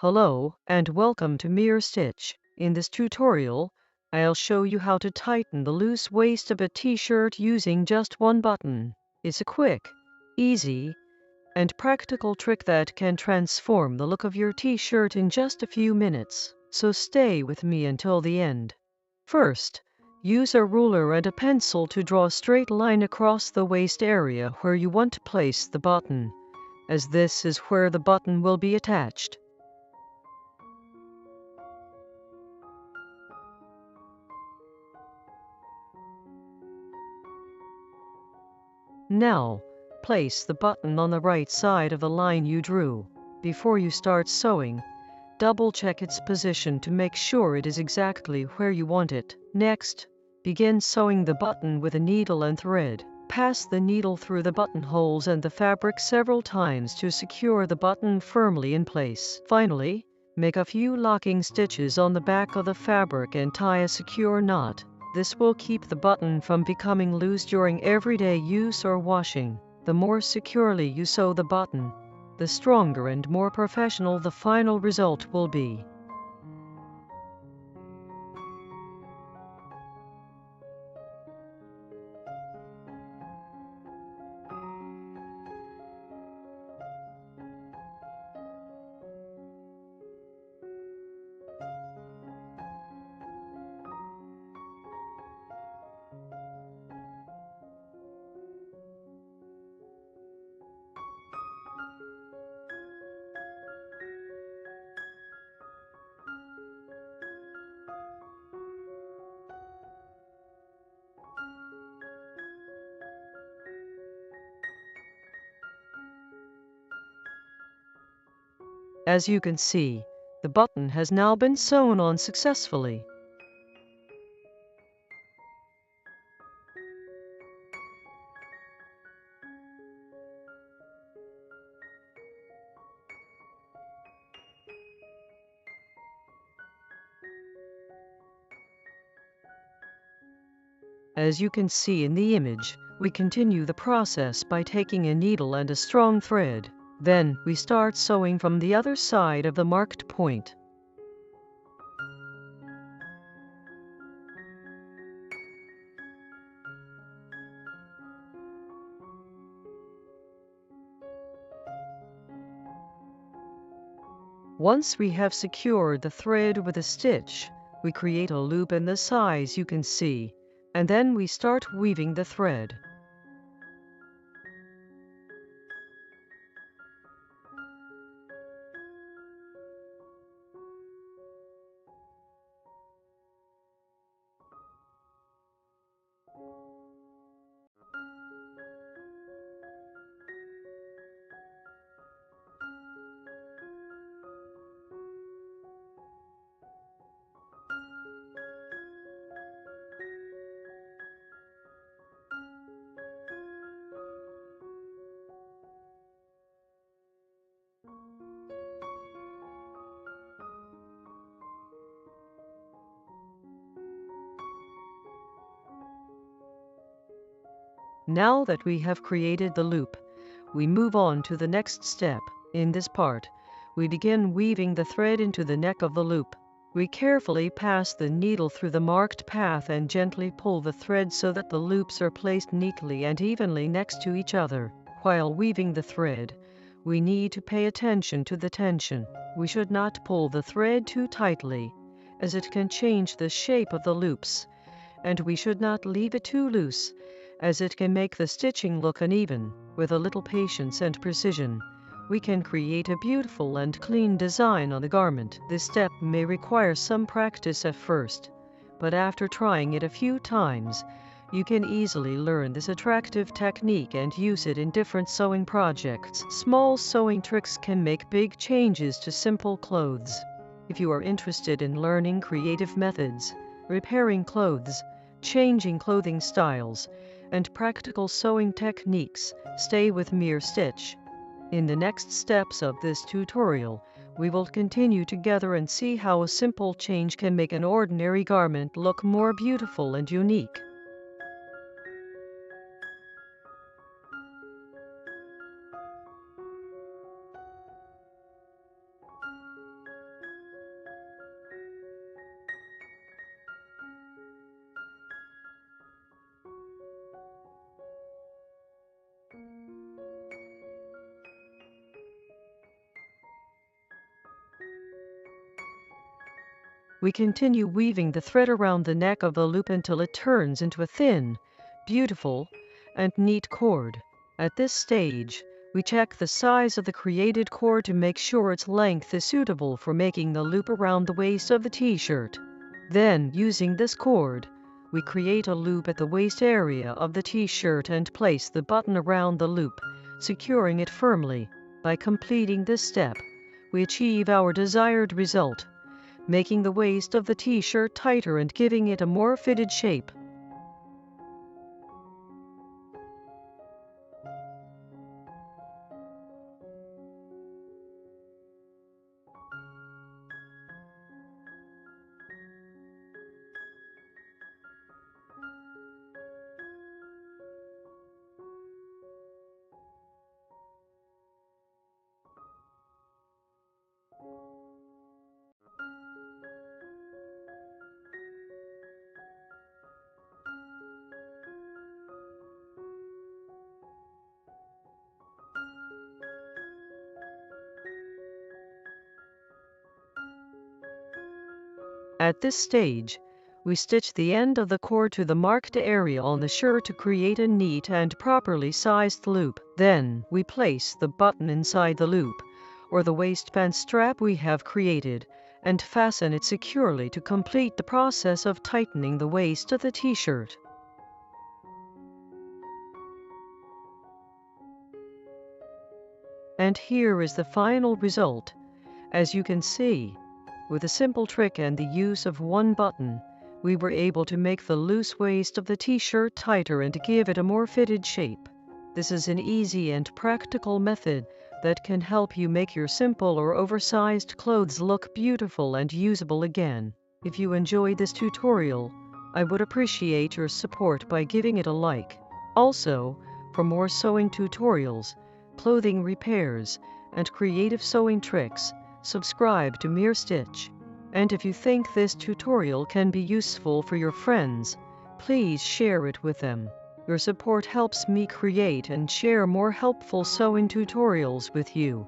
Hello and welcome to Mir Stitch. In this tutorial, I'll show you how to tighten the loose waist of a t-shirt using just one button. It's a quick, easy, and practical trick that can transform the look of your t-shirt in just a few minutes. So stay with me until the end. First, use a ruler and a pencil to draw a straight line across the waist area where you want to place the button, as this is where the button will be attached. Now, place the button on the right side of the line you drew. Before you start sewing, double-check its position to make sure it is exactly where you want it. Next, begin sewing the button with a needle and thread. Pass the needle through the buttonholes and the fabric several times to secure the button firmly in place. Finally, make a few locking stitches on the back of the fabric and tie a secure knot. This will keep the button from becoming loose during everyday use or washing. The more securely you sew the button, the stronger and more professional the final result will be. As you can see, the button has now been sewn on successfully. As you can see in the image, we continue the process by taking a needle and a strong thread. Then, we start sewing from the other side of the marked point. Once we have secured the thread with a stitch, we create a loop in the size you can see, and then we start weaving the thread. Now that we have created the loop, we move on to the next step. In this part, we begin weaving the thread into the neck of the loop. We carefully pass the needle through the marked path and gently pull the thread so that the loops are placed neatly and evenly next to each other. While weaving the thread, we need to pay attention to the tension. We should not pull the thread too tightly, as it can change the shape of the loops, and we should not leave it too loose, as it can make the stitching look uneven. With a little patience and precision, we can create a beautiful and clean design on the garment. This step may require some practice at first, but after trying it a few times, you can easily learn this attractive technique and use it in different sewing projects. Small sewing tricks can make big changes to simple clothes. If you are interested in learning creative methods, repairing clothes, changing clothing styles, and practical sewing techniques, stay with Mir Stitch. In the next steps of this tutorial, we will continue together and see how a simple change can make an ordinary garment look more beautiful and unique. We continue weaving the thread around the neck of the loop until it turns into a thin, beautiful, and neat cord. At this stage, we check the size of the created cord to make sure its length is suitable for making the loop around the waist of the t-shirt. Then, using this cord, we create a loop at the waist area of the t-shirt and place the button around the loop, securing it firmly. By completing this step, we achieve our desired result, making the waist of the t-shirt tighter and giving it a more fitted shape. At this stage, we stitch the end of the cord to the marked area on the shirt to create a neat and properly sized loop. Then, we place the button inside the loop, or the waistband strap we have created, and fasten it securely to complete the process of tightening the waist of the t-shirt. And here is the final result. As you can see, with a simple trick and the use of one button, we were able to make the loose waist of the t-shirt tighter and give it a more fitted shape. This is an easy and practical method that can help you make your simple or oversized clothes look beautiful and usable again. If you enjoyed this tutorial, I would appreciate your support by giving it a like. Also, for more sewing tutorials, clothing repairs, and creative sewing tricks, subscribe to Mir Stitch. And if you think this tutorial can be useful for your friends, please share it with them. Your support helps me create and share more helpful sewing tutorials with you.